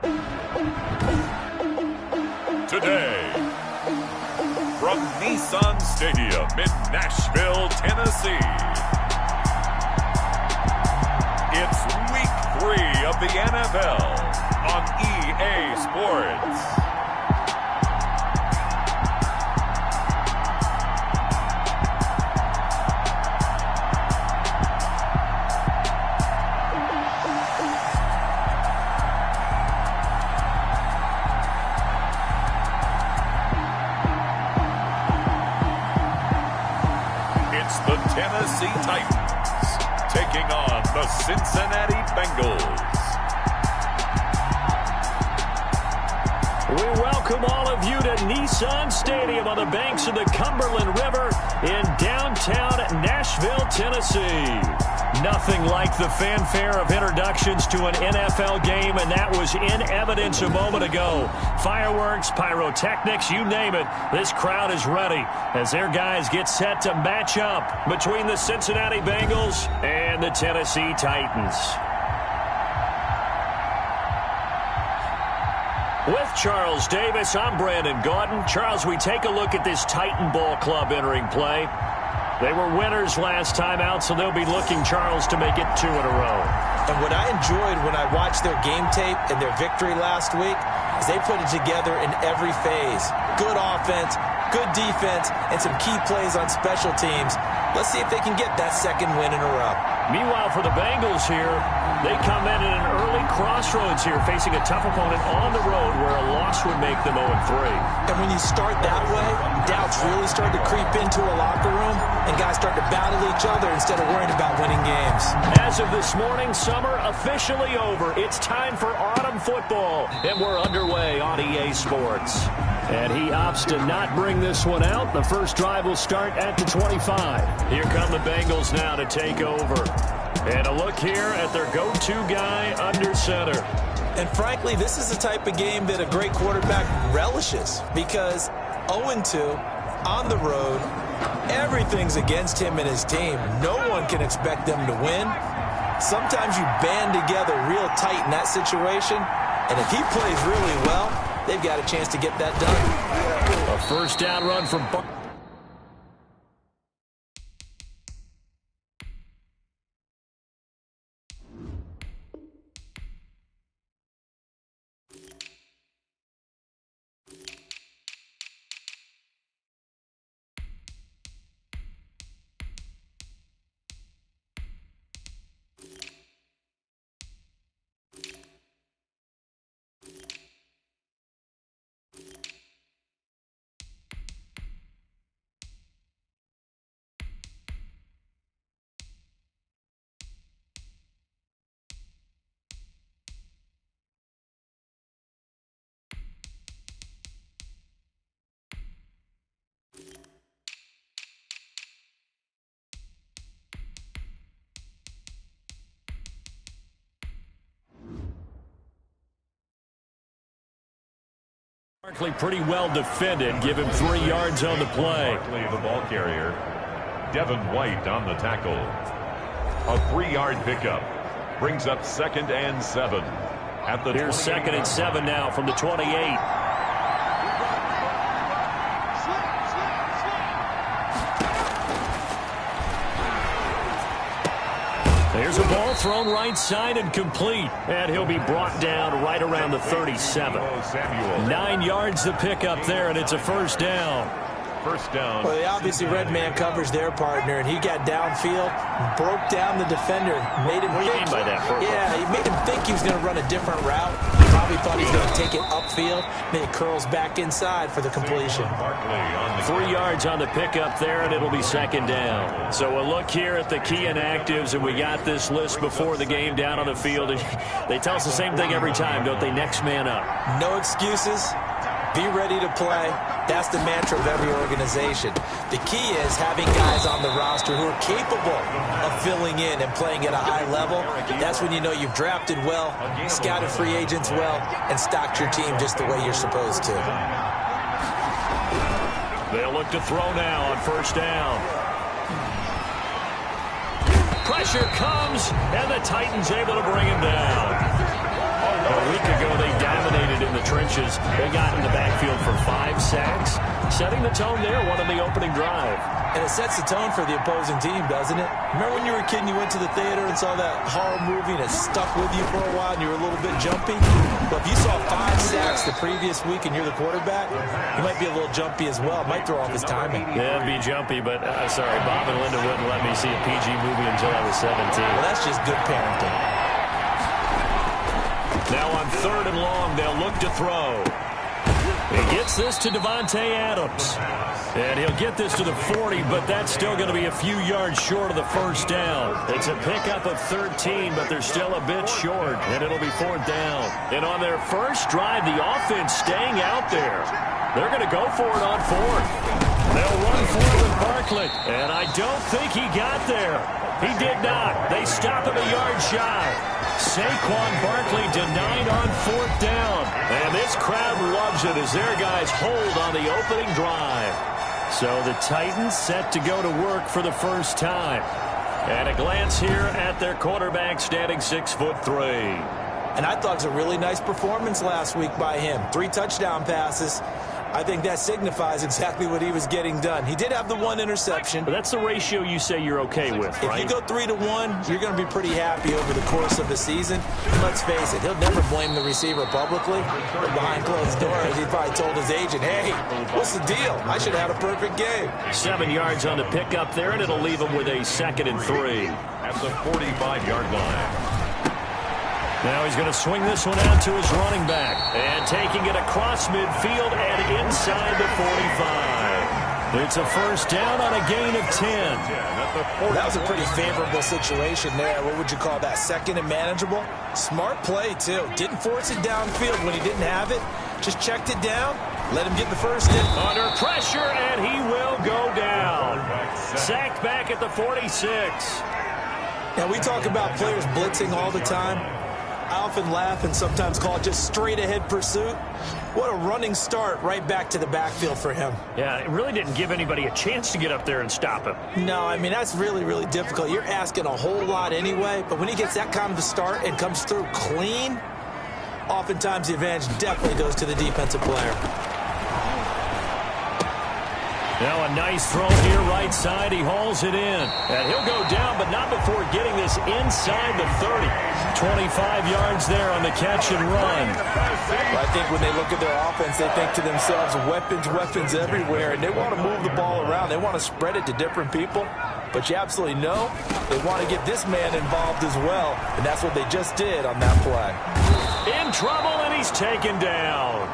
Today, from Nissan Stadium in Nashville, Tennessee, it's Week 3 of the NFL on EA Sports. The Tennessee Titans taking on the Cincinnati Bengals. We welcome all of you to Nissan Stadium on the banks of the Cumberland River in downtown Nashville, Tennessee. Nothing like the fanfare of introductions to an NFL game, and that was in evidence a moment ago. Fireworks, pyrotechnics, you name it. This crowd is ready as their guys get set to match up between the Cincinnati Bengals and the Tennessee Titans. With Charles Davis, I'm Brandon Gordon. Charles, we take a look at this Titan Ball Club entering play. They were winners last time out, so they'll be looking, Charles, to make it 2 in a row. And what I enjoyed when I watched their game tape and their victory last week is they put it together in every phase. Good offense, good defense, and some key plays on special teams. Let's see if they can get that second win in a row. Meanwhile, for the Bengals here, they come in at an early crossroads here, facing a tough opponent on the road where a loss would make them 0-3. And when you start that way, doubts really start to creep into a locker room, and guys start to battle each other instead of worrying about winning games. As of this morning, summer officially over. It's time for autumn football, and we're underway on EA Sports. And he opts to not bring this one out. The first drive will start at the 25. Here come the Bengals now to take over. And a look here at their go-to guy under center. And frankly, this is the type of game that a great quarterback relishes, because 0-2 on the road, everything's against him and his team. No one can expect them to win. Sometimes you band together real tight in that situation, and if he plays really well, they've got a chance to get that done. A first down run from Buck. Barkley pretty well defended. Give him 3 yards on the play. Barkley, the ball carrier. Devin White on the tackle. A 3-yard pickup. Brings up 2nd and 7. At the Here's 2nd and 7 now from the 28. There's a ball thrown right side and complete. And he'll be brought down right around the 37. 9 yards to pick up there, and it's a first down. First down. Well, they obviously red man covers their partner, and he got downfield, broke down the defender, made him What do you mean by that? Yeah, he made him think he was going to run a different route. Probably thought he was going to take it upfield, then it curls back inside for the completion. 3 yards on the pickup there, and it'll be 2nd down. So a look here at the key inactives, and we got this list before the game down on the field. And they tell us the same thing every time, don't they? Next man up. No excuses. Be ready to play. That's the mantra of every organization. The key is having guys on the roster who are capable of filling in and playing at a high level. That's when you know you've drafted well, scouted free agents well, and stocked your team just the way you're supposed to. They'll look to throw now on first down. Pressure comes, and the Titans able to bring him down. A week ago, they downed catches. They got in the backfield for 5 sacks, setting the tone there, one on the opening drive. And it sets the tone for the opposing team, doesn't it? Remember when you were a kid and you went to the theater and saw that horror movie and it stuck with you for a while and you were a little bit jumpy? Well, if you saw 5 sacks the previous week and you're the quarterback, you might be a little jumpy as well. It might throw off his timing. Yeah, it'd be jumpy, but sorry, Bob and Linda wouldn't let me see a PG movie until I was 17. Well, that's just good parenting. Now on 3rd and long, they'll look to throw. He gets this to Davante Adams. And he'll get this to the 40, but that's still going to be a few yards short of the first down. It's a pickup of 13, but they're still a bit short, and it'll be 4th down. And on their first drive, the offense staying out there. They're going to go for it on 4th. They'll run for it with Barkley, and I don't think he got there. He did not. They stop him a yard shy. Saquon Barkley denied on 4th down. And this crowd loves it as their guys hold on the opening drive. So the Titans set to go to work for the first time. And a glance here at their quarterback standing 6'3". And I thought it was a really nice performance last week by him. 3 touchdown passes. I think that signifies exactly what he was getting done. He did have the 1 interception. But that's the ratio you say you're okay with, right? If you go 3-to-1, you're going to be pretty happy over the course of the season. Let's face it, he'll never blame the receiver publicly. But behind closed doors, he probably told his agent, hey, what's the deal? I should have had a perfect game. 7 yards on the pickup there, and it'll leave him with a 2nd and 3. At the 45-yard line. Now he's going to swing this one out to his running back. And taking it across midfield and inside the 45. It's a first down on a gain of 10. That was a pretty favorable situation there. What would you call that? 2nd and manageable? Smart play, too. Didn't force it downfield when he didn't have it. Just checked it down. Let him get the first in. Under pressure, and he will go down. Sacked back at the 46. Now, we talk about players blitzing all the time. I often laugh and sometimes call it just straight-ahead pursuit. What a running start right back to the backfield for him. Yeah, it really didn't give anybody a chance to get up there and stop him. No, I mean, that's really, really difficult. You're asking a whole lot anyway, but when he gets that kind of a start and comes through clean, oftentimes the advantage definitely goes to the defensive player. Now a nice throw here right side. He hauls it in. And he'll go down, but not before getting this inside the 30. 25 yards there on the catch and run. Well, I think when they look at their offense, they think to themselves, weapons, weapons everywhere. And they want to move the ball around. They want to spread it to different people. But you absolutely know they want to get this man involved as well. And that's what they just did on that play. In trouble, and he's taken down.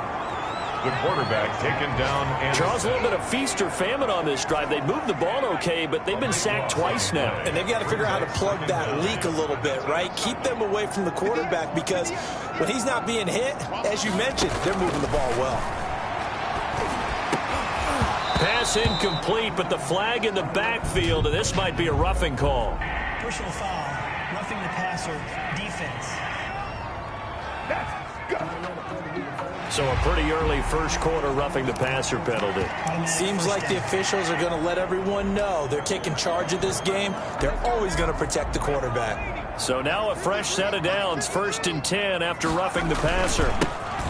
The quarterback taken down. And Charles, a little bit of feast or famine on this drive. They moved the ball okay, but they've been sacked twice now. And they've got to figure out how to plug that leak a little bit, right? Keep them away from the quarterback because when he's not being hit, as you mentioned, they're moving the ball well. Pass incomplete, but the flag in the backfield, and this might be a roughing call. Personal foul, roughing the passer, defense. So a pretty early first quarter roughing the passer penalty. Seems like the officials are going to let everyone know they're taking charge of this game. They're always going to protect the quarterback. So now a fresh set of downs, 1st and 10 after roughing the passer.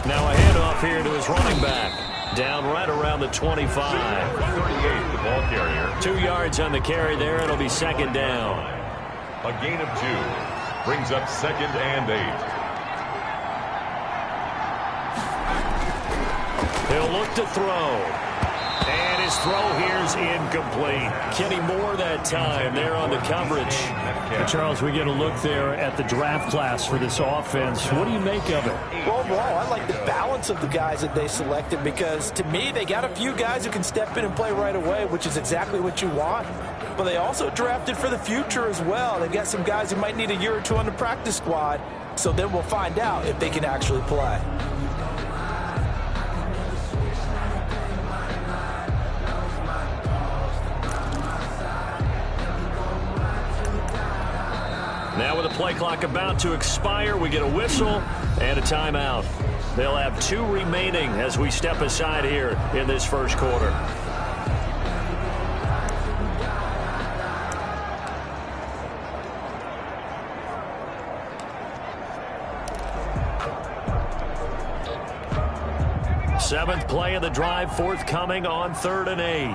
Now a handoff here to his running back. Down right around the 25. 38, the ball carrier. 2 yards on the carry there. It'll be 2nd down. A gain of 2. Brings up 2nd and 8. He'll look to throw. And his throw here's incomplete. Kenny Moore that time there on the coverage. Charles, we get a look there at the draft class for this offense. What do you make of it? Well, overall, I like the balance of the guys that they selected because, to me, they got a few guys who can step in and play right away, which is exactly what you want. But they also drafted for the future as well. They've got some guys who might need a year or 2 on the practice squad, so then we'll find out if they can actually play. Now with the play clock about to expire, we get a whistle and a timeout. They'll have 2 remaining as we step aside here in this first quarter. Seventh play of the drive forthcoming on 3rd and 8.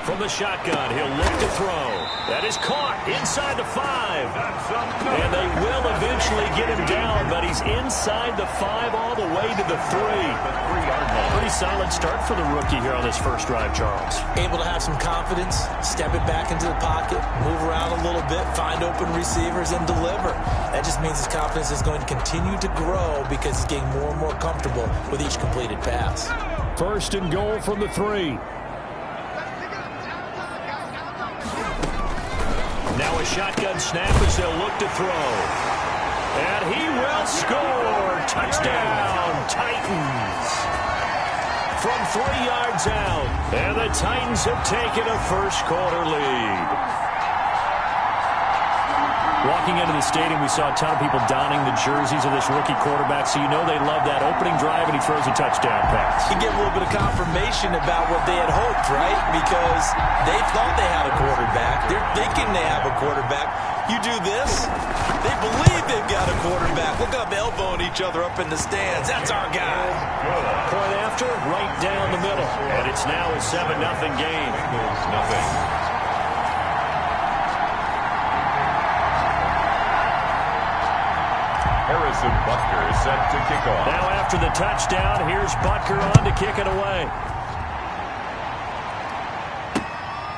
From the shotgun, he'll look to throw. That is caught inside the 5. And they will eventually get him down, but he's inside the 5 all the way to the 3. Pretty solid start for the rookie here on this first drive, Charles. Able to have some confidence, step it back into the pocket, move around a little bit, find open receivers, and deliver. That just means his confidence is going to continue to grow because he's getting more and more comfortable with each completed pass. 1st and goal from the 3. Now a shotgun snap as they'll look to throw. And he will score. Touchdown, Titans. From 3 yards out. And the Titans have taken a first-quarter lead. Walking into the stadium, we saw a ton of people donning the jerseys of this rookie quarterback, so you know they love that opening drive, and he throws a touchdown pass. You get a little bit of confirmation about what they had hoped, right? Because they thought they had a quarterback. They're thinking they have a quarterback. You do this, they believe they've got a quarterback. Look up, elbowing each other up in the stands. That's our guy. Point after, right down the middle. And it's now a 7-0 game. Nothing. Harrison Butker is set to kick off. Now after the touchdown, here's Butker on to kick it away.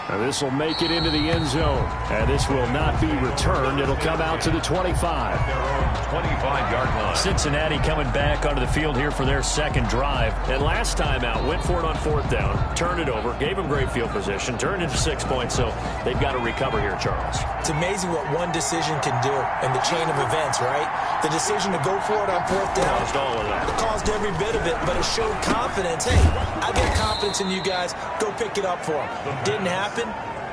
Now this will make it into the end zone. And this will not be returned. It'll come out to the 25. Their own 25-yard line. Cincinnati coming back onto the field here for their second drive. And last time out, went for it on 4th down, turned it over, gave them great field position, turned into 6 points. So they've got to recover here, Charles. It's amazing what one decision can do in the chain of events, right? The decision to go for it on 4th down. Caused all of that. It caused every bit of it, but it showed confidence. Hey, I get confidence in you guys. Go pick it up for them. Didn't happen.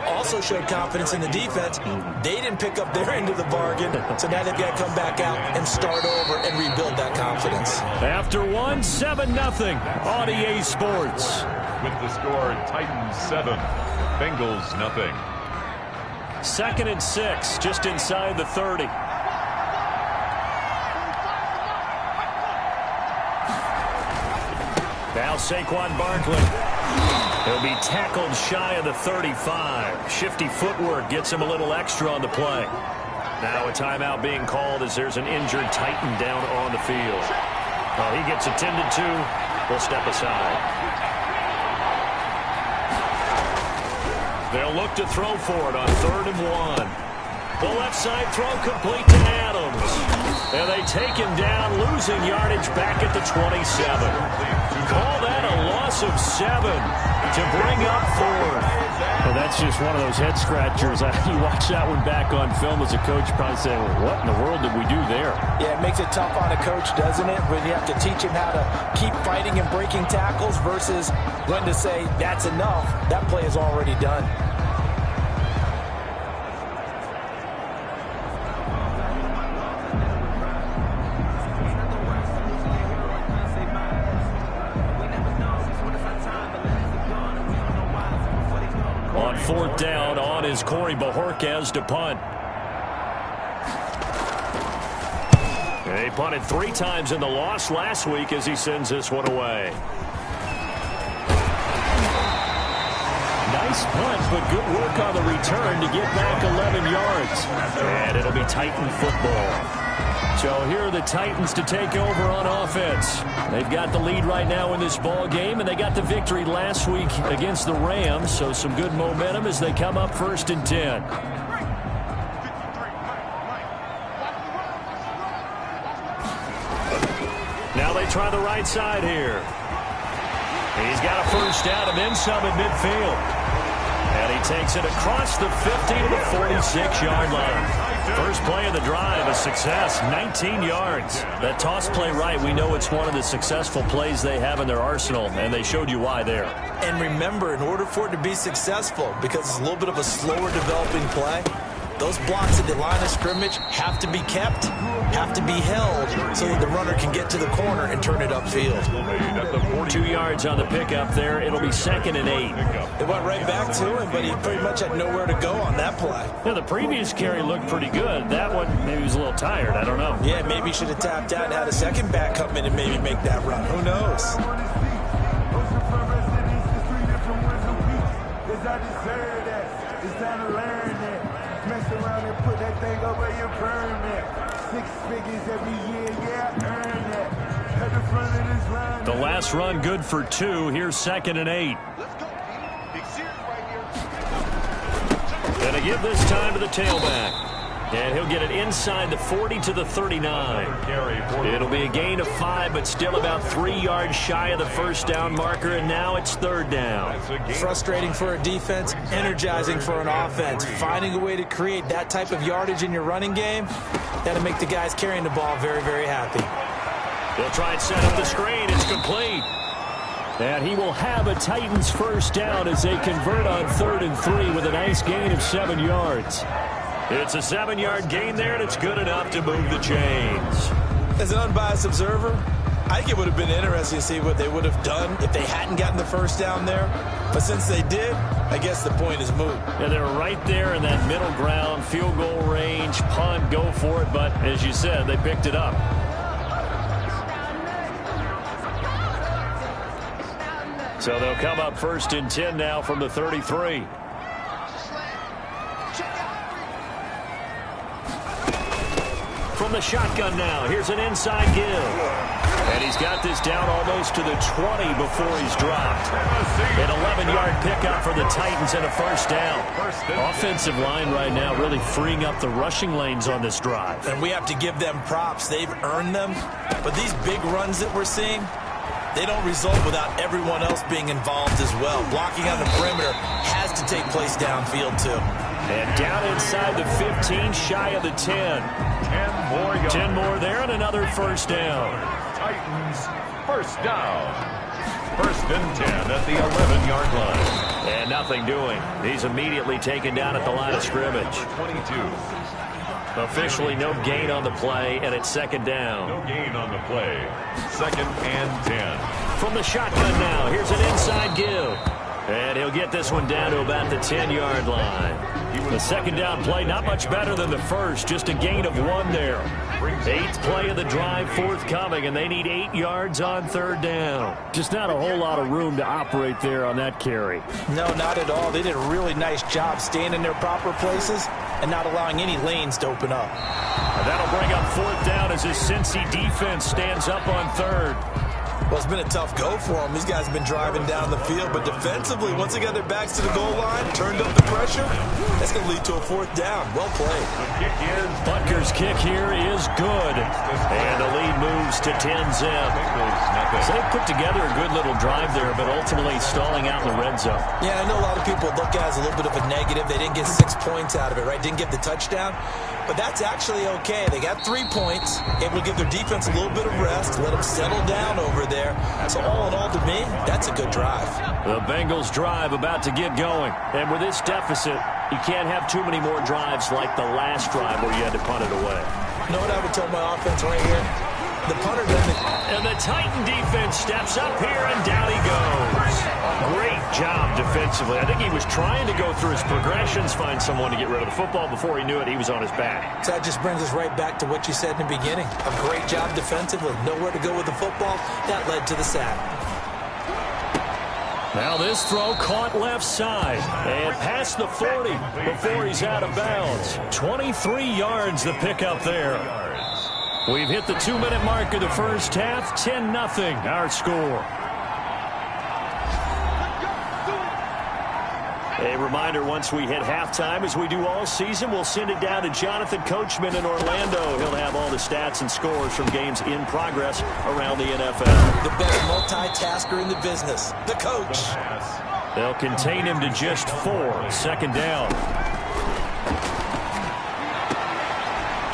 Also showed confidence in the defense. They didn't pick up their end of the bargain, so now they've got to come back out and start over and rebuild that confidence. After 7-0 on EA Sports. With the score, Titans 7, Bengals nothing. 2nd and 6, just inside the 30. Now Saquon Barkley. He'll be tackled shy of the 35. Shifty footwork gets him a little extra on the play. Now a timeout being called as there's an injured Titan down on the field. While he gets attended to, we'll step aside. They'll look to throw for it on 3rd and 1. The left side throw complete to Adams. And they take him down, losing yardage back at the 27. Call that a loss of 7 to bring up 4th. Well, that's just one of those head scratchers. You watch that one back on film as a coach, probably say, well, what in the world did we do there? Yeah, it makes it tough on a coach, doesn't it? When you have to teach him how to keep fighting and breaking tackles versus when to say, that's enough. That play is already done. On 4th down, on is Corey Bojorquez to punt. He punted 3 times in the loss last week as he sends this one away. Nice punt, but good work on the return to get back 11 yards. And it'll be Titan football. So here are the Titans to take over on offense. They've got the lead right now in this ball game, and they got the victory last week against the Rams, so some good momentum as they come up 1st and 10. Now they try the right side here. He's got a first down and then some at midfield. And he takes it across the 50 to the 46-yard line. First play of the drive, a success, 19 yards. That toss play right, we know it's one of the successful plays they have in their arsenal, and they showed you why there. And remember, in order for it to be successful, because it's a little bit of a slower developing play, Those blocks at the line of scrimmage have to be kept, have to be held, so that the runner can get to the corner and turn it upfield. 2 yards on the pickup there. It'll be 2nd and 8. They went right back to him, but he pretty much had nowhere to go on that play. Yeah, the previous carry looked pretty good. That one, maybe he was a little tired. I don't know. Yeah, maybe he should have tapped out and had a second back come in and maybe make that run. Who knows? The last run good for 2. Here's 2nd and 8. Gonna give this time to the tailback. And he'll get it inside the 40 to the 39. It'll be a gain of 5, but still about 3 yards shy of the first down marker, and now it's 3rd down. Frustrating for a defense, energizing for an offense. Finding a way to create that type of yardage in your running game, that'll make the guys carrying the ball very, very happy. They'll try and set up the screen. It's complete. And he will have a Titans first down as they convert on 3rd and 3 with a nice gain of 7 yards. It's a 7-yard gain there, and it's good enough to move the chains. As an unbiased observer, I think it would have been interesting to see what they would have done if they hadn't gotten the first down there. But since they did, I guess the point is moot. Yeah, they were right there in that middle ground, field goal range, punt, go for it. But as you said, they picked it up. So they'll come up 1st and 10 now from the 33. From the shotgun now, here's an inside give. And he's got this down almost to the 20 before he's dropped. An 11-yard pickup for the Titans and a first down. Offensive line right now really freeing up the rushing lanes on this drive. And we have to give them props. They've earned them. But these big runs that we're seeing, they don't result without everyone else being involved as well. Blocking on the perimeter has to take place downfield, too. And down inside the 15, shy of the 10. 10 more there, and another first down. Titans, first down. 1st and 10 at the 11-yard line. And nothing doing. He's immediately taken down at the line of scrimmage. 22. Officially no gain on the play, and it's 2nd down. No gain on the play. 2nd and 10. From the shotgun now, here's an inside give. And he'll get this one down to about the 10-yard line. The 2nd down play, not much better than the first, just a gain of 1 there. 8th play of the drive forthcoming, and they need 8 yards on 3rd down. Just not a whole lot of room to operate there on that carry. No, not at all. They did a really nice job staying in their proper places and not allowing any lanes to open up. And that'll bring up 4th down as his Cincy defense stands up on 3rd. Well, it's been a tough go for them. These guys have been driving down the field, but defensively, once they got their backs to the goal line, turned up the pressure, that's going to lead to a 4th down. Well played. Butker's kick here is good. And the lead moves to 10-zip. So they put together a good little drive there, but ultimately stalling out in the red zone. Yeah, I know a lot of people look at it as a little bit of a negative. They didn't get 6 points out of it, right? Didn't get the touchdown. But that's actually okay. They got 3 points, able to give their defense a little bit of rest, let them settle down over there. So all in all, to me, that's a good drive. The Bengals drive about to get going. And with this deficit, you can't have too many more drives like the last drive where you had to punt it away. You know what I would tell my offense right here? The punter doesn't. And the Titan defense steps up here, and down he goes. Great job defensively. I think he was trying to go through his progressions, find someone to get rid of the football. Before he knew it, he was on his back. So that just brings us right back to what you said in the beginning. A great job defensively. Nowhere to go with the football. That led to the sack. Now this throw caught left side and past the 40 before he's out of bounds. 23 yards the pickup there. We've hit the 2-minute mark of the first half. 10-0 our score. A reminder, once we hit halftime, as we do all season, we'll send it down to Jonathan Coachman in Orlando. He'll have all the stats and scores from games in progress around the NFL. The best multitasker in the business, the coach. They'll contain him to just 4. 2nd down.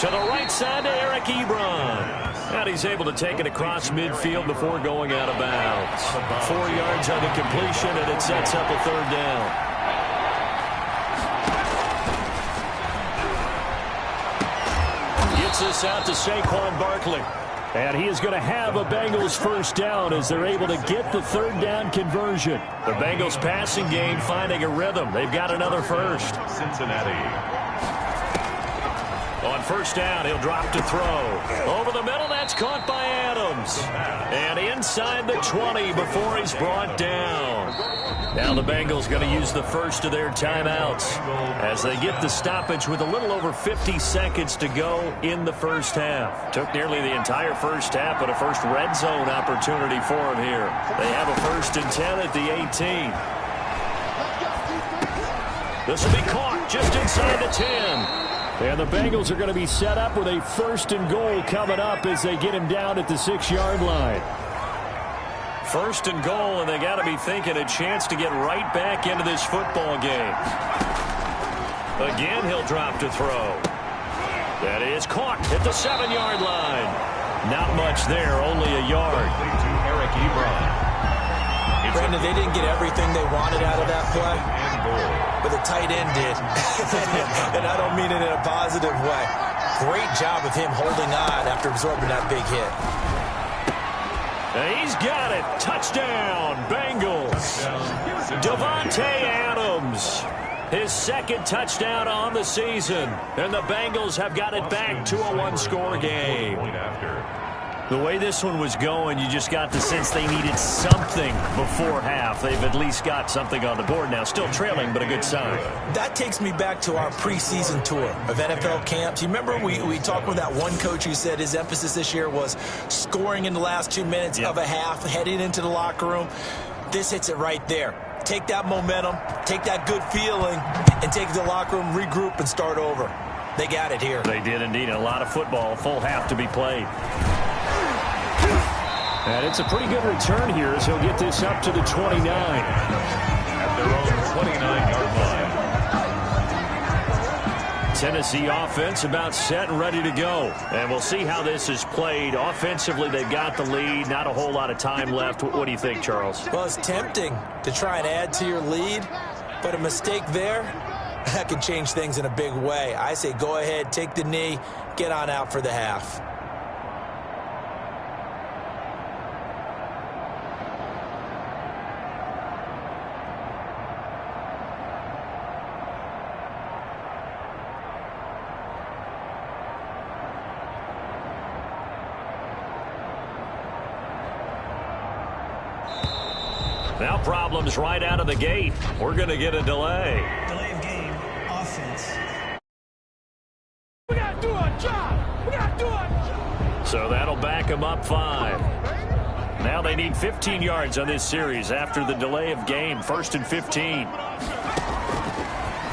To the right side to Eric Ebron. And he's able to take it across midfield before going out of bounds. 4 yards on the completion, and it sets up a 3rd down. Kicks this out to Saquon Barkley. And he is going to have a Bengals first down as they're able to get the third down conversion. The Bengals passing game finding a rhythm. They've got another first. Cincinnati. On first down, he'll drop to throw. Over the middle, that's caught by Adams. And inside the 20 before he's brought down. Now the Bengals going to use the first of their timeouts as they get the stoppage with a little over 50 seconds to go in the first half. Took nearly the entire first half, but a first red zone opportunity for him here. They have a 1st and 10 at the 18. This will be caught just inside the 10. And the Bengals are going to be set up with a 1st and goal coming up as they get him down at the 6-yard line. 1st and goal, and they got to be thinking a chance to get right back into this football game. Again, he'll drop to throw. That is caught at the 7-yard line. Not much there, only a yard. To Eric Ebron. Brandon, they didn't get everything they wanted out of that play, but the tight end did. And I don't mean it in a positive way. Great job of him holding on after absorbing that big hit. And he's got it. Touchdown, Bengals. Davante Adams. His 2nd touchdown on the season. And the Bengals have got it back to a 1-score game. The way this one was going, you just got the sense they needed something before half. They've at least got something on the board now. Still trailing, but a good sign. That takes me back to our preseason tour of NFL camps. You remember we talked with that one coach who said his emphasis this year was scoring in the last 2 minutes of a half, heading into the locker room. This hits it right there. Take that momentum, take that good feeling, and take the locker room, regroup, and start over. They got it here. They did indeed. A lot of football, full half to be played. And it's a pretty good return here as he'll get this up to the 29. At their own 29-yard line. Tennessee offense about set and ready to go. And we'll see how this is played. Offensively, they've got the lead. Not a whole lot of time left. What do you think, Charles? Well, it's tempting to try and add to your lead, but a mistake there, that can change things in a big way. I say go ahead, take the knee, get on out for the half. Now problems right out of the gate. We're going to get a delay. Delay of game, offense. We got to do our job. We got to do our job. So that'll back them up 5. Now they need 15 yards on this series after the delay of game. 1st and 15.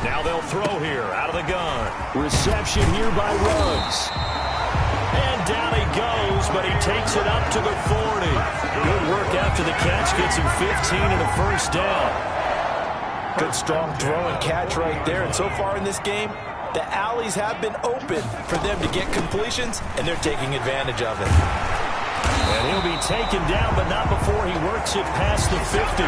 Now they'll throw here out of the gun. Reception here by Ruggs. And down he goes, but he takes it up to the 40. Good work after the catch. Gets him 15 and a 1st down. Good strong throw and catch right there. And so far in this game, the alleys have been open for them to get completions, and they're taking advantage of it. And he'll be taken down, but not before he works it past the 50.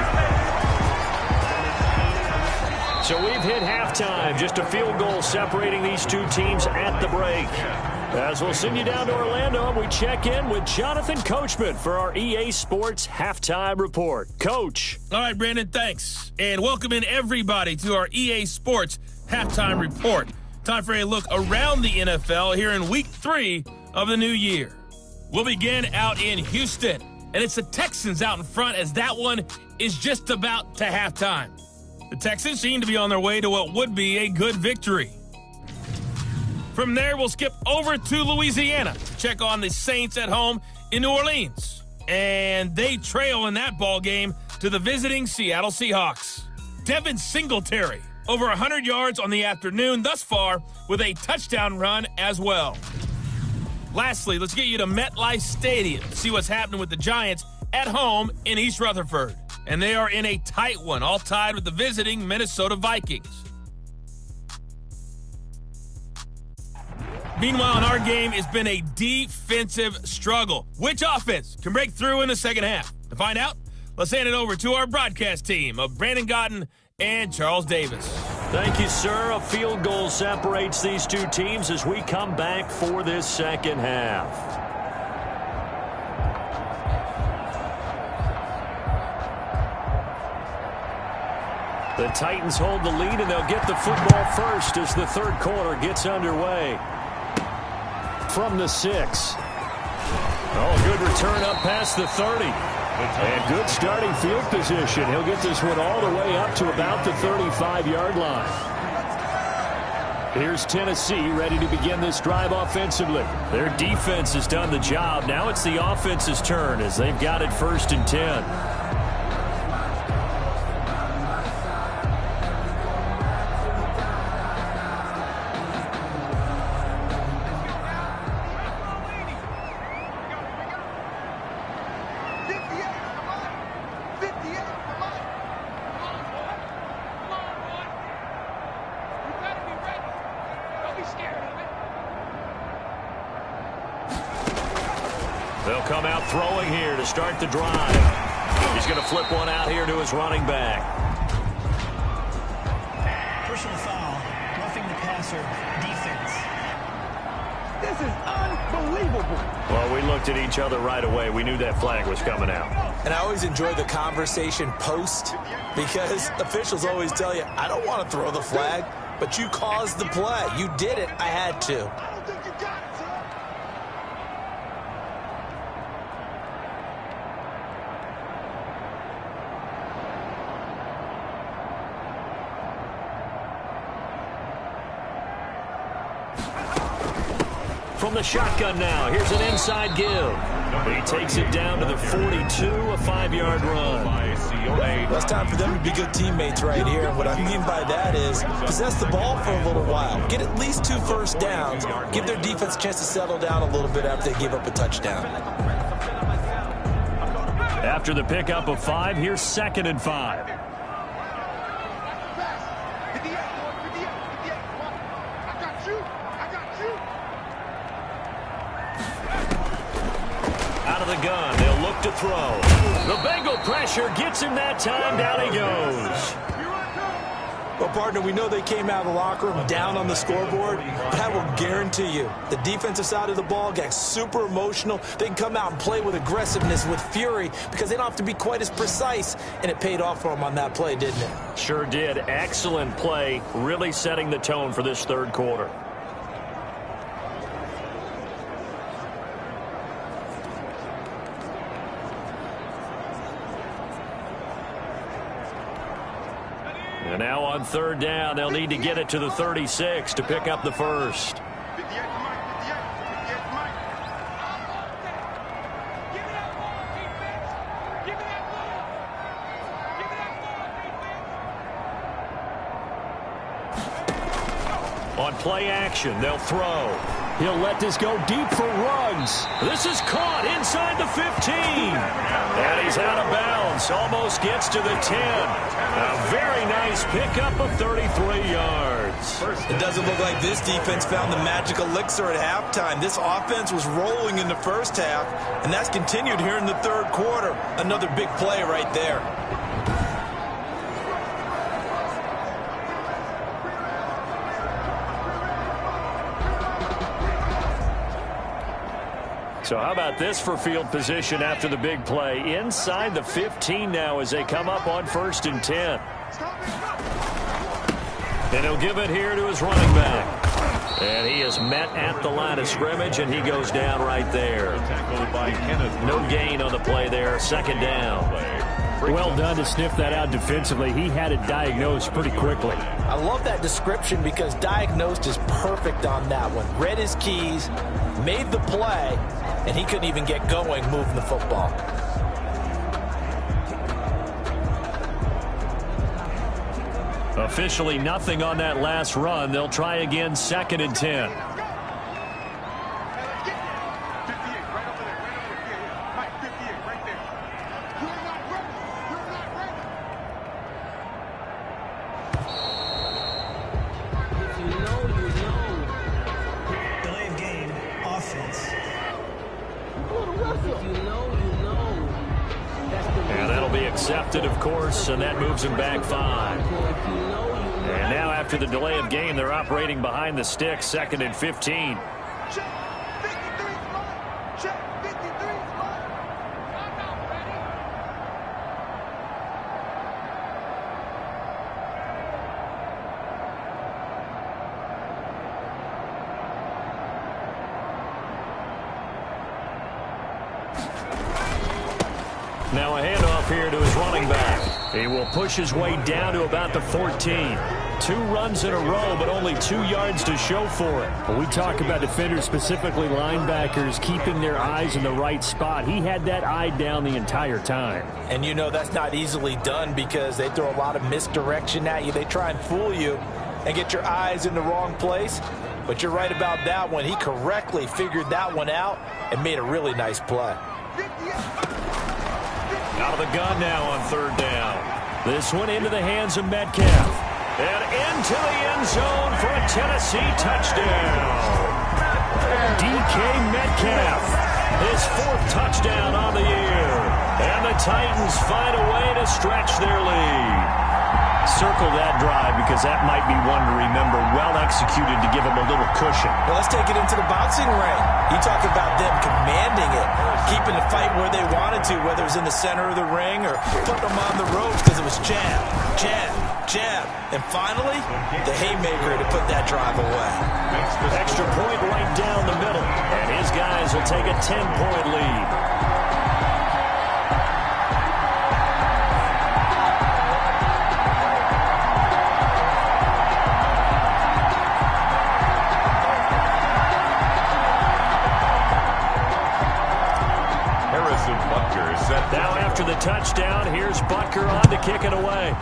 So we've hit halftime. Just a field goal separating these two teams at the break. As we'll send you down to Orlando, and we check in with Jonathan Coachman for our EA Sports Halftime Report. Coach. All right, Brandon, thanks. And welcome in everybody to our EA Sports Halftime Report. Time for a look around the NFL here in Week 3 of the new year. We'll begin out in Houston, and it's the Texans out in front as that one is just about to halftime. The Texans seem to be on their way to what would be a good victory. From there, we'll skip over to Louisiana to check on the Saints at home in New Orleans. And they trail in that ball game to the visiting Seattle Seahawks. Devin Singletary, over 100 yards on the afternoon thus far with a touchdown run as well. Lastly, let's get you to MetLife Stadium to see what's happening with the Giants at home in East Rutherford. And they are in a tight one, all tied with the visiting Minnesota Vikings. Meanwhile, in our game, it's been a defensive struggle. Which offense can break through in the second half? To find out, let's hand it over to our broadcast team of Brandon Gotten and Charles Davis. Thank you, sir. A field goal separates these two teams as we come back for this second half. The Titans hold the lead, and they'll get the football first as the third quarter gets underway. From the 6. Oh, good return up past the 30. And good starting field position. He'll get this one all the way up to about the 35-yard line. Here's Tennessee ready to begin this drive offensively. Their defense has done the job. Now it's the offense's turn as they've got it 1st and 10. They'll come out throwing here to start the drive. He's going to flip one out here to his running back. Personal foul, roughing the passer, defense. This is unbelievable. Well, we looked at each other right away. We knew that flag was coming out. And I always enjoy the conversation post because officials always tell you, I don't want to throw the flag, but you caused the play. You did it. I had to. I don't think you got it, son. From the shotgun now, here's an inside give. He takes it down to the 42, a 5-yard run. Well, it's time for them to be good teammates right here. And what I mean by that is possess the ball for a little while. Get at least 2 first downs. Give their defense a chance to settle down a little bit after they give up a touchdown. After the pickup of 5, here's 2nd and 5. Out of the gun, they'll look to throw. The Bengal pressure gets him that time. Down he goes. Well, partner, we know they came out of the locker room down on the scoreboard, but I will guarantee you the defensive side of the ball got super emotional. They can come out and play with aggressiveness, with fury, because they don't have to be quite as precise, and it paid off for them on that play, didn't it? Sure did. Excellent play, really setting the tone for this third quarter. And now on 3rd down, they'll need to get it to the 36 to pick up the first. On play action, they'll throw. He'll let this go deep for Ruggs. This is caught inside the 15. And he's out of bounds. Almost gets to the 10. A very nice pickup of 33 yards. It doesn't look like this defense found the magic elixir at halftime. This offense was rolling in the first half, and that's continued here in the third quarter. Another big play right there. So how about this for field position after the big play? Inside the 15 now as they come up on 1st and 10. And he'll give it here to his running back. And he is met at the line of scrimmage, and he goes down right there. No gain on the play there. 2nd down. Well done to sniff that out defensively. He had it diagnosed pretty quickly. I love that description because diagnosed is perfect on that one. Read his keys, made the play, and he couldn't even get going moving the football. Officially nothing on that last run. They'll try again 2nd and 10. Delay of game, offense. If you know, you know. That's the And that'll be accepted, of course, and that moves him back 5. And now after the delay of game, they're operating behind the stick, 2nd and 15. Now a handoff here to his running back. He will push his way down to about the 14. 2 runs in a row, but only 2 yards to show for it. When we talk about defenders, specifically linebackers, keeping their eyes in the right spot, he had that eye down the entire time. And you know that's not easily done because they throw a lot of misdirection at you. They try and fool you and get your eyes in the wrong place. But you're right about that one. He correctly figured that one out and made a really nice play. Out of the gun now on 3rd down. This one into the hands of Metcalf. And into the end zone for a Tennessee touchdown. DK Metcalf, his 4th touchdown on the year. And the Titans find a way to stretch their lead. Circle that drive because that might be one to remember. Well executed to give them a little cushion. Well, let's take it into the boxing ring. You talk about them commanding it, keeping the fight where they wanted to, whether it was in the center of the ring or putting them on the ropes because it was jab, jab, jab. And finally, the haymaker to put that drive away. Extra point right down the middle. And his guys will take a 10-point lead. Now after the touchdown, here's Butker on to kick it away.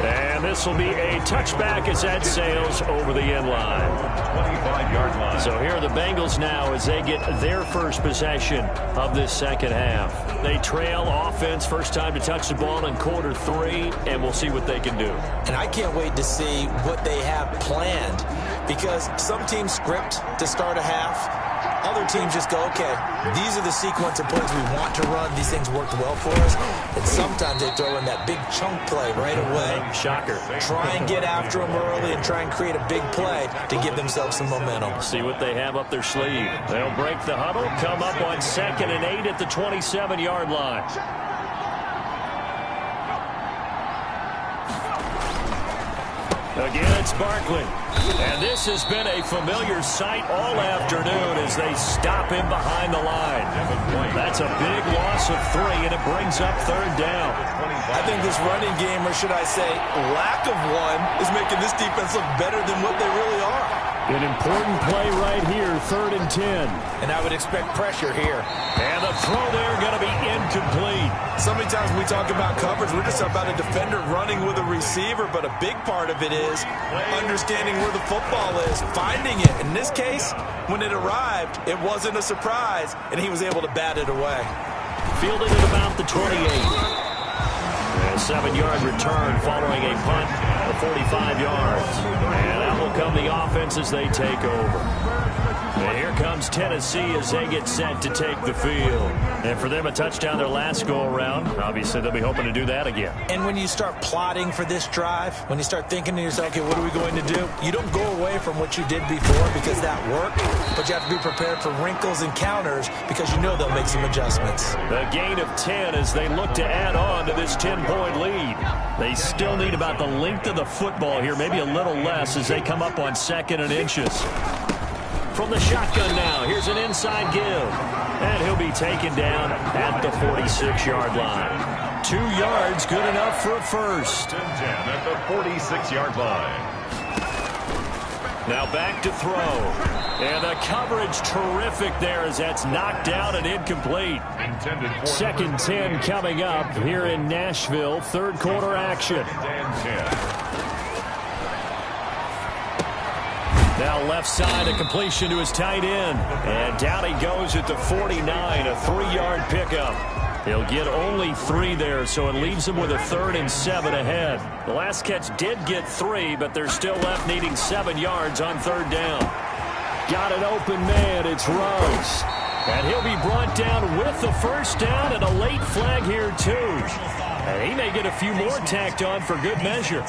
And this will be a touchback as that sails over the end line. 25-yard line. So here are the Bengals now as they get their first possession of this second half. They trail offense, first time to touch the ball in quarter 3, and we'll see what they can do. And I can't wait to see what they have planned because some teams script to start a half. Other teams just go, okay, these are the sequence of plays we want to run. These things worked well for us. And sometimes they throw in that big chunk play right away. Shocker. Try and get after them early and try and create a big play to give themselves some momentum. See what they have up their sleeve. They'll break the huddle, come up on 2nd and 8 at the 27-yard line. Again, it's Barkley. And this has been a familiar sight all afternoon as they stop him behind the line. That's a big loss of 3, and it brings up 3rd down. I think this running game, or should I say lack of one, is making this defense look better than what they really are. An important play right here, 3rd and 10. And I would expect pressure here. And the throw there going to be incomplete. So many times when we talk about coverage, we're just about a defender running with a receiver, but a big part of it is understanding where the football is, finding it. In this case, when it arrived, it wasn't a surprise, and he was able to bat it away. Fielded at about the 28. A 7-yard return following a punt of 45 yards. And out will come the offense as they take over. And here comes Tennessee as they get set to take the field. And for them, a touchdown their last go-around. Obviously, they'll be hoping to do that again. And when you start plotting for this drive, when you start thinking to yourself, okay, what are we going to do? You don't go away from what you did before because that worked, but you have to be prepared for wrinkles and counters because you know they'll make some adjustments. A gain of 10 as they look to add on to this 10-point lead. They still need about the length of the football here, maybe a little less as they come up on 2nd and inches. From the shotgun now, here's an inside give. And he'll be taken down at the 46-yard line. 2 yards, good enough for a first. 10 at the 46-yard line. Now back to throw. And the coverage terrific there as that's knocked down and incomplete. 2nd 10 coming up here in Nashville. 3rd quarter action. Now left side, a completion to his tight end. And down he goes at the 49, a 3-yard pickup. He'll get only 3 there, so it leaves him with a 3rd and 7 ahead. The last catch did get 3, but they're still left needing 7 yards on 3rd down. Got an open man. It's Rose. And he'll be brought down with the first down and a late flag here, too. And he may get a few more tacked on for good measure.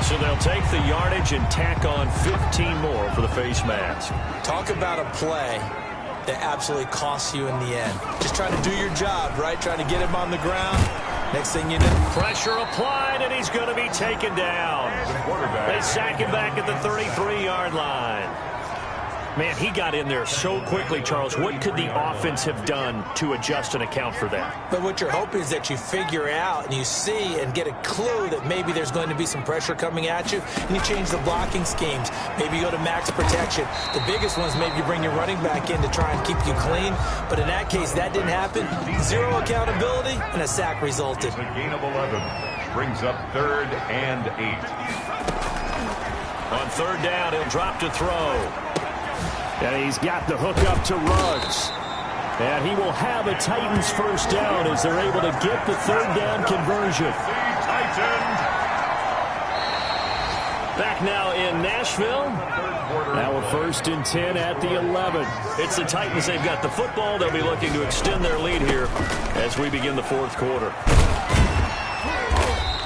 So they'll take the yardage and tack on 15 more for the face mask. Talk about a play that absolutely costs you in the end. Just trying to do your job, right? Trying to get him on the ground. Next thing you know. Pressure applied, and he's going to be taken down. They sack him back at the 33-yard line. Man, he got in there so quickly, Charles. What could the offense have done to adjust and account for that? But what you're hoping is that you figure out and you see and get a clue that maybe there's going to be some pressure coming at you, and you change the blocking schemes. Maybe you go to max protection. The biggest one is maybe you bring your running back in to try and keep you clean. But in that case, that didn't happen. Zero accountability, and a sack resulted. A gain of 11 brings up 3rd and 8. On 3rd down, he'll drop to throw. And he's got the hook up to Ruggs. And he will have a Titans first down as they're able to get the 3rd down conversion. Back now in Nashville. Now a 1st and 10 at the 11. It's the Titans. They've got the football. They'll be looking to extend their lead here as we begin the 4th quarter.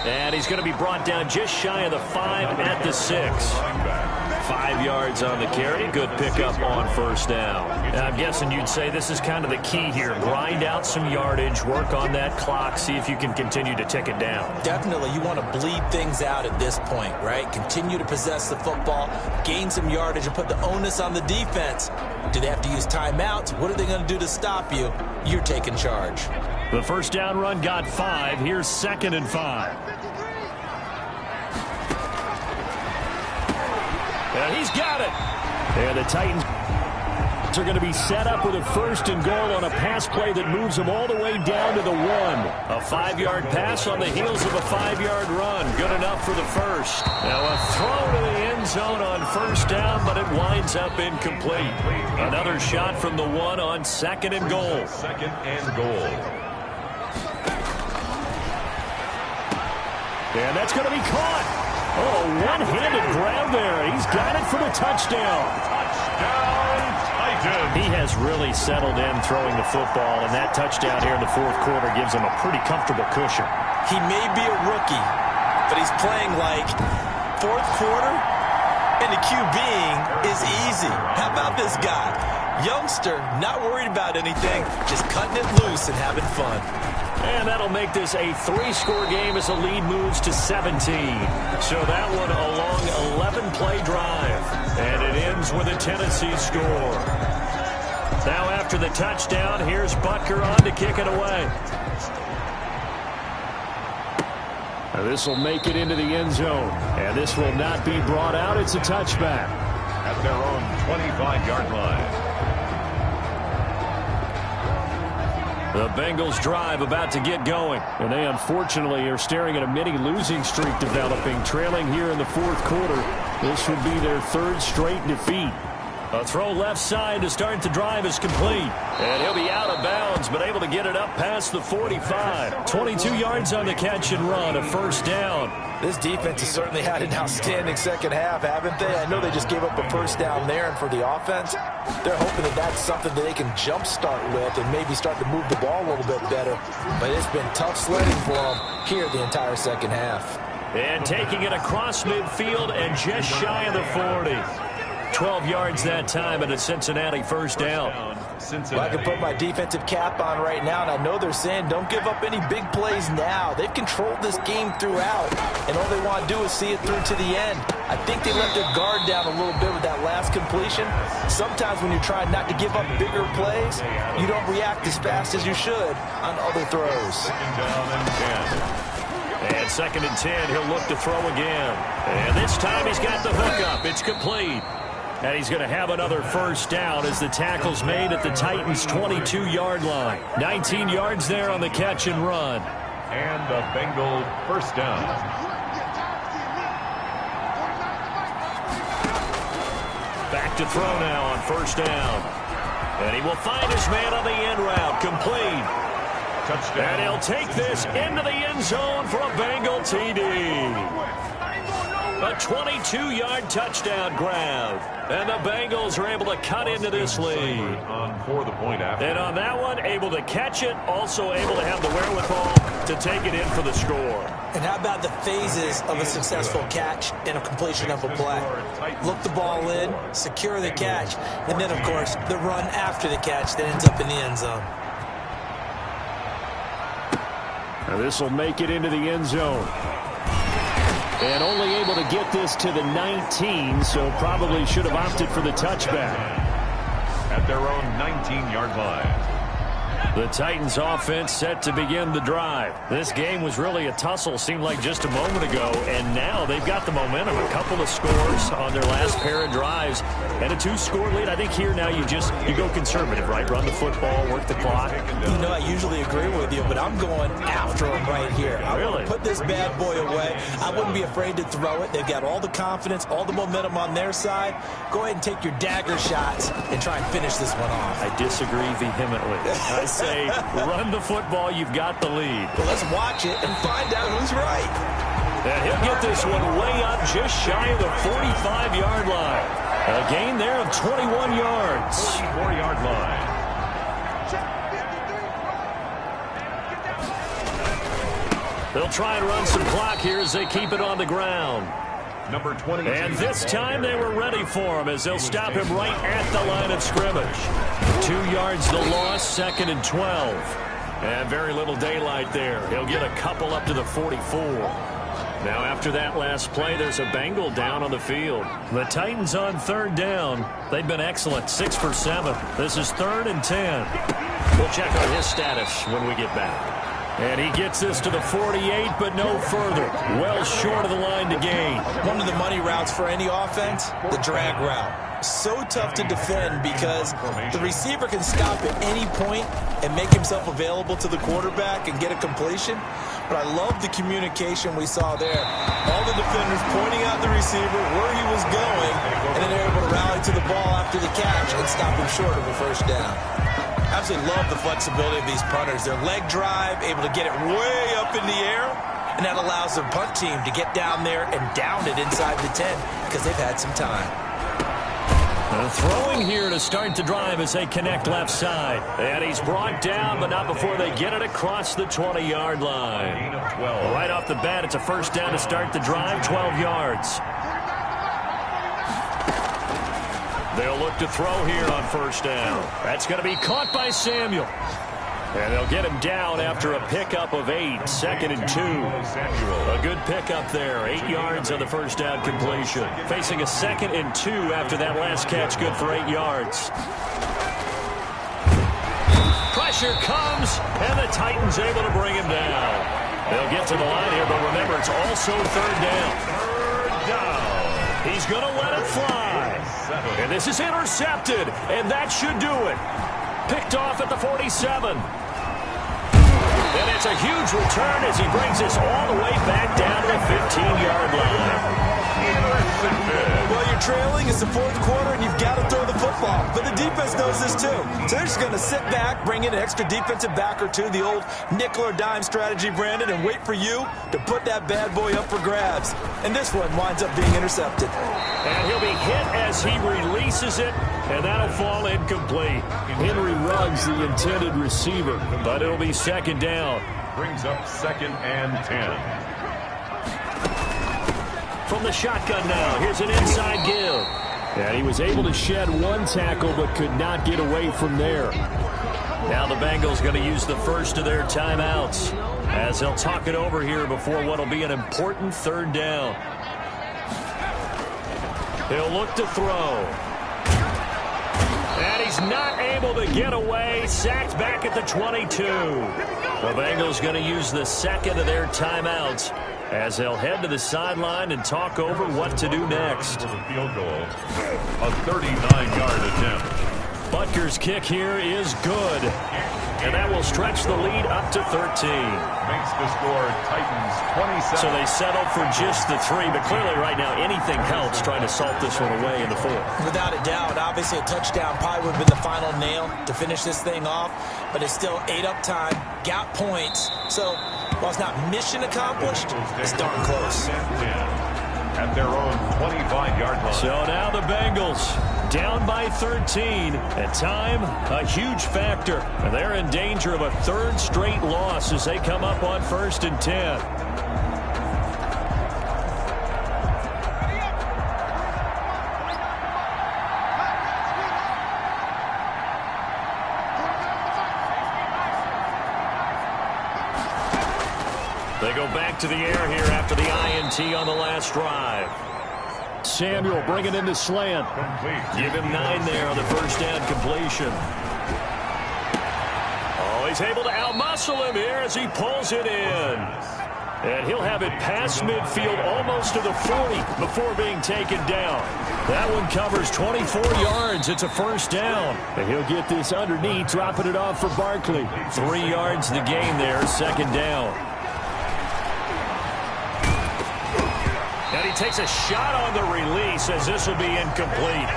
And he's going to be brought down just shy of the 5 at the 6. 5 yards on the carry. Good pickup on 1st down. And I'm guessing you'd say this is kind of the key here. Grind out some yardage, work on that clock, see if you can continue to tick it down. Definitely, you want to bleed things out at this point, right? Continue to possess the football, gain some yardage, and put the onus on the defense. Do they have to use timeouts? What are they going to do to stop you? You're taking charge. The 1st down run got 5. Here's 2nd and 5. And he's got it. And the Titans are going to be set up with a 1st and goal on a pass play that moves them all the way down to the 1. A 5-yard pass on the heels of a 5-yard run. Good enough for the 1st. Now a throw to the end zone on 1st down, but it winds up incomplete. Another shot from the 1 on 2nd and goal. 2nd and goal. And that's going to be caught. Oh, one-handed grab there. He's got it for the touchdown. Touchdown, Titans. He has really settled in throwing the football, and that touchdown here in the 4th quarter gives him a pretty comfortable cushion. He may be a rookie, but he's playing like 4th quarter, and the QBing is easy. How about this guy? Youngster, not worried about anything, just cutting it loose and having fun. And that'll make this a 3-score game as the lead moves to 17. So that one a long 11-play drive. And it ends with a Tennessee score. Now after the touchdown, here's Butker on to kick it away. This will make it into the end zone. And this will not be brought out. It's a touchback. At their own 25-yard line. The Bengals drive about to get going. And they unfortunately are staring at a mini losing streak developing, trailing here in the 4th quarter. This would be their 3rd straight defeat. A throw left side to start the drive is complete. And he'll be out of bounds, but able to get it up past the 45. 22 yards on the catch and run, a 1st down. This defense has certainly had an outstanding 2nd half, haven't they? I know they just gave up a 1st down there, and for the offense, they're hoping that that's something that they can jumpstart with and maybe start to move the ball a little bit better. But it's been tough sledding for them here the entire 2nd half. And taking it across midfield and just shy of the 40. 12 yards that time and a Cincinnati 1st down. Well, I can put my defensive cap on right now, and I know they're saying don't give up any big plays now. They've controlled this game throughout, and all they want to do is see it through to the end. I think they let their guard down a little bit with that last completion. Sometimes when you're trying not to give up bigger plays, you don't react as fast as you should on other throws. 2nd down and 10. And 2nd and 10, he'll look to throw again. And this time he's got the hookup. It's complete. And he's going to have another 1st down as the tackle's made at the Titans' 22-yard line. 19 yards there on the catch and run. And the Bengal 1st down. Back to throw now on 1st down. And he will find his man on the end route. Complete. Touchdown. And he'll take this into the end zone for a Bengal TD. A 22-yard touchdown grab. And the Bengals are able to cut into this lead. For the point after. And on that one, able to catch it, also able to have the wherewithal to take it in for the score. And how about the phases of a successful catch and a completion of a play? Look the ball in, secure the catch, and then, of course, the run after the catch that ends up in the end zone. Now this will make it into the end zone. And only able to get this to the 19, so probably should have opted for the touchback. At their own 19-yard line. The Titans offense set to begin the drive. This game was really a tussle, seemed like just a moment ago, and now they've got the momentum. A couple of scores on their last pair of drives and a 2-score lead. I think here now you go conservative, right? Run the football, work the clock. You know, I usually agree with you, but I'm going after them right here. I want to put this bad boy away. I wouldn't be afraid to throw it. They've got all the confidence, all the momentum on their side. Go ahead and take your dagger shots and try and finish this one off. I disagree vehemently. I say run the football. You've got the lead. Well, let's watch it and find out who's right. And he'll get this one way up just shy of the 45-yard line. A gain there of 21 yards. 44-yard line. They'll try and run some clock here as they keep it on the ground. Number 20. And this time they were ready for him as they'll stop him right at the line of scrimmage. 2 yards the loss, 2nd and 12. And very little daylight there. He'll get a couple up to the 44. Now after that last play, there's a Bengal down on the field. The Titans on 3rd down. They've been excellent, 6 for 7. This is 3rd and 10. We'll check on his status when we get back. And he gets this to the 48, but no further. Well short of the line to gain. One of the money routes for any offense, the drag route. So tough to defend because the receiver can stop at any point and make himself available to the quarterback and get a completion. But I love the communication we saw there. All the defenders pointing out the receiver, where he was going, and then they're able to rally to the ball after the catch and stop him short of a first down. Absolutely love the flexibility of these punters. Their leg drive, able to get it way up in the air, and that allows their punt team to get down there and down it inside the 10 because they've had some time. Throwing here to start the drive as they connect left side. And he's brought down, but not before they get it across the 20-yard line. Right off the bat, it's a first down to start the drive, 12 yards. They'll look to throw here on first down. That's going to be caught by Samuel. And they'll get him down after a pickup of 8, 2nd and 2. A good pickup there, 8 yards on the first down completion. Facing a 2nd and 2 after that last catch, good for 8 yards. Pressure comes, and the Titans able to bring him down. They'll get to the line here, but remember, it's also 3rd down. He's going to let it fly. And this is intercepted, and that should do it. Picked off at the 47. And it's a huge return as he brings us all the way back down to the 15-yard line. Well, you're trailing. It's the 4th quarter, and you've got to throw the football. But the defense knows this, too. So they're just going to sit back, bring in an extra defensive back or two, the old nickel or dime strategy, Brandon, and wait for you to put that bad boy up for grabs. And this one winds up being intercepted. And he'll be hit as he releases it, and that'll fall incomplete. Henry Ruggs, the intended receiver, but it'll be 2nd down. Brings up 2nd and 10. From the shotgun now, here's an inside give. And he was able to shed 1 tackle, but could not get away from there. Now the Bengals going to use the first of their timeouts as they'll talk it over here before what will be an important 3rd down. He'll look to throw. And he's not able to get away. Sacked back at the 22. The Bengals going to use the 2nd of their timeouts as they'll head to the sideline and talk over what to do next. For the field goal, a 39-yard attempt. Butker's kick here is good. And that will stretch the lead up to 13. Makes the score Titans 27. So they settle for just the 3, but clearly right now anything helps trying to salt this one away in the 4th. Without a doubt, obviously a touchdown probably would have been the final nail to finish this thing off, but it's still 8 up time, got points. So while it's not mission accomplished, it's darn close. at their own 25-yard line. So now the Bengals down by 13. At time, a huge factor. And they're in danger of a third straight loss as they come up on 1st and 10. They go back to the air here after the INT on the last drive. Samuel bringing in the slant. Give him 9 there on the first down completion. Oh, he's able to outmuscle him here as he pulls it in. And he'll have it past midfield almost to the 40 before being taken down. That one covers 24 yards. It's a first down. And he'll get this underneath, dropping it off for Barkley. 3 yards the gain there, second down. And he takes a shot on the release as this will be incomplete.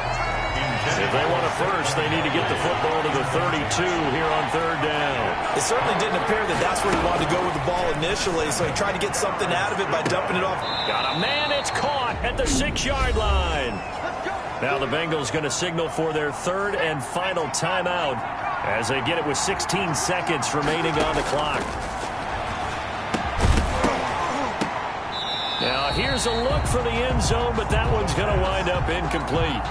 If they want a first, they need to get the football to the 32 here on 3rd down. It certainly didn't appear that that's where he wanted to go with the ball initially, so he tried to get something out of it by dumping it off. Got a man, it's caught at the 6-yard line. Now the Bengals going to signal for their 3rd and final timeout as they get it with 16 seconds remaining on the clock. Now here's a look for the end zone, but that one's going to wind up incomplete.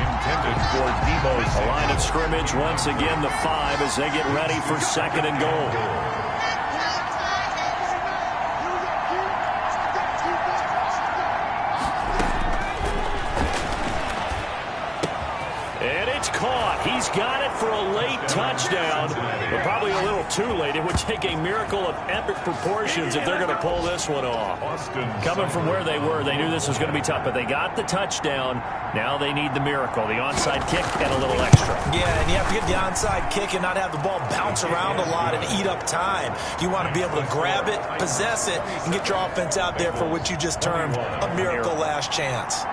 Intended for Debo's. A line of scrimmage once again, the 5 as they get ready for 2nd and goal. He's got it for a late touchdown, but probably a little too late. It would take a miracle of epic proportions if they're going to pull this one off. Coming from where they were, they knew this was going to be tough, but they got the touchdown. Now they need the miracle, the onside kick and a little extra. Yeah, and you have to get the onside kick and not have the ball bounce around a lot and eat up time. You want to be able to grab it, possess it, and get your offense out there for what you just termed a miracle last chance.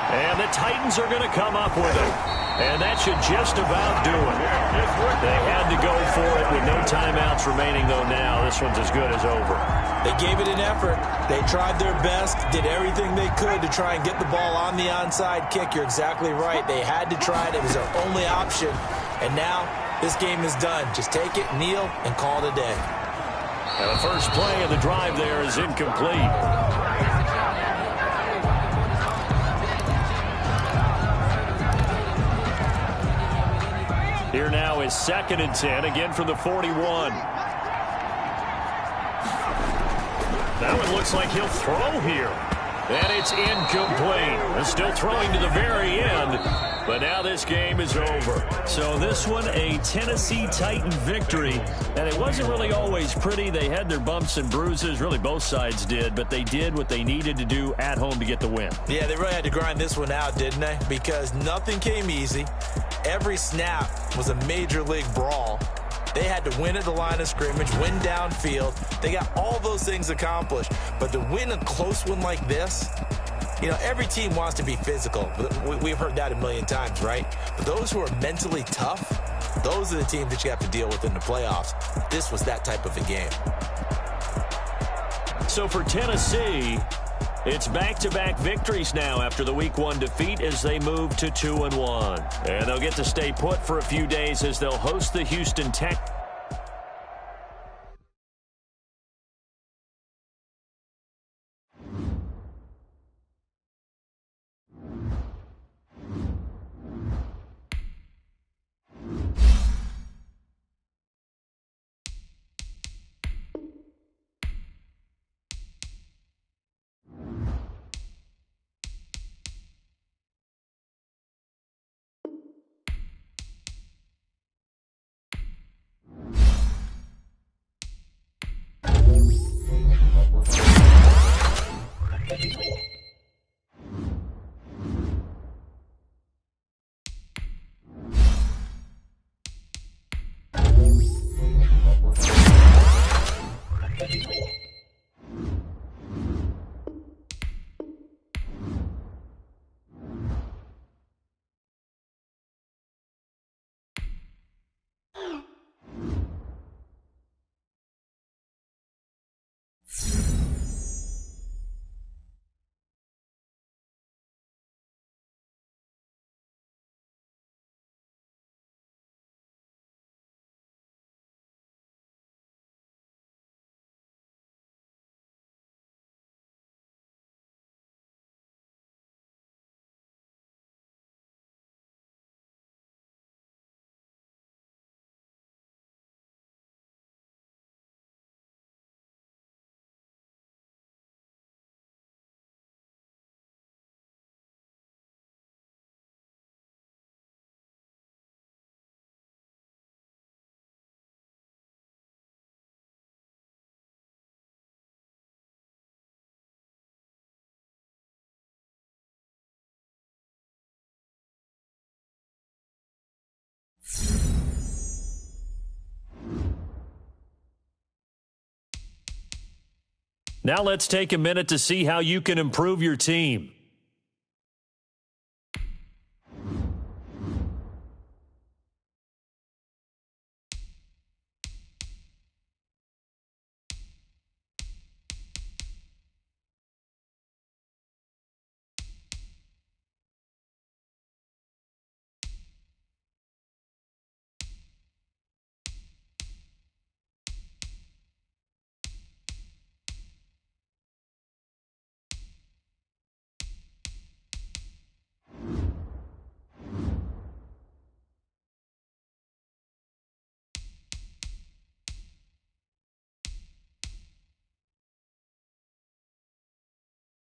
And the Titans are going to come up with it. And that should just about do it. They had to go for it with no timeouts remaining, though now this one's as good as over. They gave it an effort. They tried their best, did everything they could to try and get the ball on the onside kick. You're exactly right. They had to try it. It was their only option. And now this game is done. Just take it, kneel, and call it a day. And the first play of the drive there is incomplete. Here now is 2nd and 10, again from the 41. That one looks like he'll throw here. And it's incomplete. And still throwing to the very end. But now this game is over. So this one, a Tennessee Titan victory. And it wasn't really always pretty. They had their bumps and bruises. Really, both sides did. But they did what they needed to do at home to get the win. Yeah, they really had to grind this one out, didn't they? Because nothing came easy. Every snap was a major league brawl. They had to win at the line of scrimmage, win downfield. They got all those things accomplished. But to win a close one like this, you know, every team wants to be physical. We've heard that a million times, right? But those who are mentally tough, those are the teams that you have to deal with in the playoffs. This was that type of a game. So for Tennessee, it's back-to-back victories now after the Week 1 defeat as they move to 2-1. And they'll get to stay put for a few days as they'll host the Houston Texans. Now let's take a minute to see how you can improve your team.